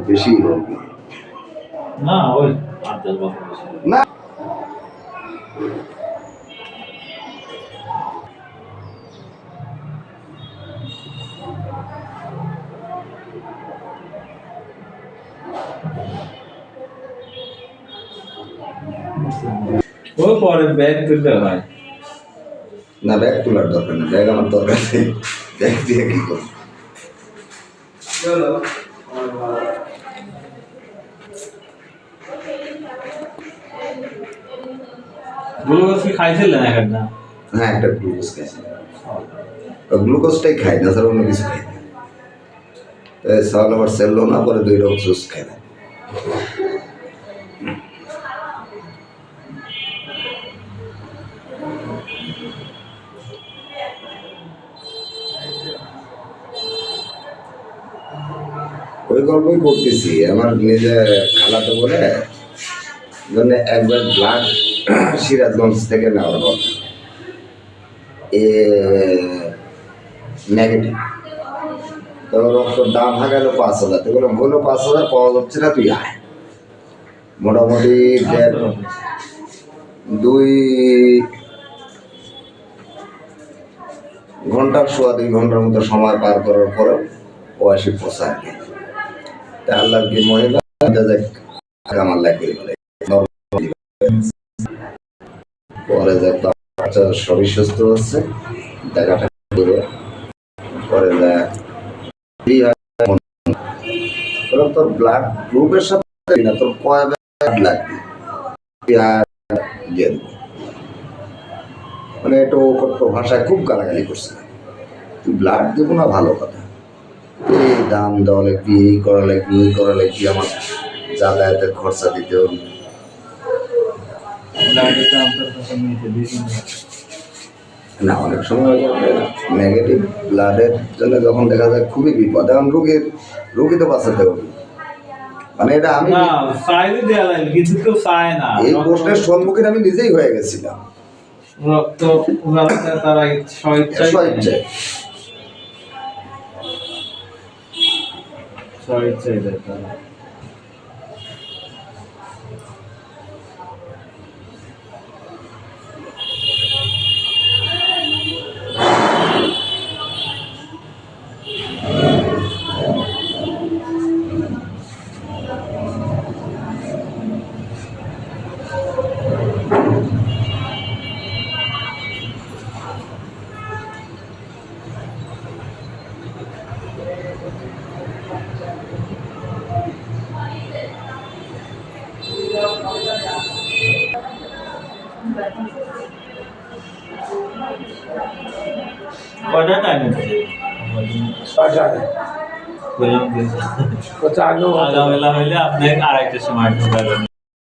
বেশি হবে না, ওই ৮-১০ বছর বেশি না। ও পরে ব্যাগ তুলতে হয় না, ব্যাগ তোলার দরকার নেই, ব্যাগ আমার দরকার নেই, ব্যাগ দিয়ে কি করবো? গ্লুকোজ কি খাইছিলেন এখন না? হ্যাঁ, একটা গ্লুকোজ খাইছি, গ্লুকোজটাই খাই না স্যার, অন্য কিছু খাই না। সাল আবার সেললো না, পরে 2 রকম জুস খাই না। ওই গল্পই করতেছি, আমার নিজে খালাতো বলে মানে একবার ব্লাড সিরাজগঞ্জ থেকে নেওয়ার কথা, নেগেটিভ। তো রক্তর দাম ভাগালো 5,000, তো বললাম হলো 5,000 পাওয়া যাচ্ছে না, তুই আয়। মোটামুটি 2 ঘন্টার সোয়া 2 ঘন্টার মতো সময় পার করার পরেও ও আসি পোষায়। তা আল্লাহ কি মহিলা আমার লাগে পরে যে বাচ্চা শরীর সুস্থ হচ্ছে, দেখাটা করে পরে তোর ব্লাড গ্রুপের সাথে না, তোর কয় ব্লাড লাগবে মানে একটু কট্ট ভাষায় খুব গালাগালি করছে। তুই ব্লাড দেবো না, ভালো কথা, এই দাম দেওয়া লাগবি, এই করা লাগবি, ওই করা লাগবি, আমার যাতায়াতের খরচা দিতে হবে না। অনেক সময় নেগেটিভ ব্লাডের জন্য যখন দেখা যায় খুবই বিপদ, এখন রুগী তো বাঁচাতে হবে। মানে এটা আমি এই প্রশ্নের সম্মুখীন আমি নিজেই হয়ে গেছিলাম। রক্ত তারা স্বেচ্ছায় দেয় তারা। কয়টা টাইম আছে? 6:30 আগাবেলা হইলে আপনি আরেকটা সময়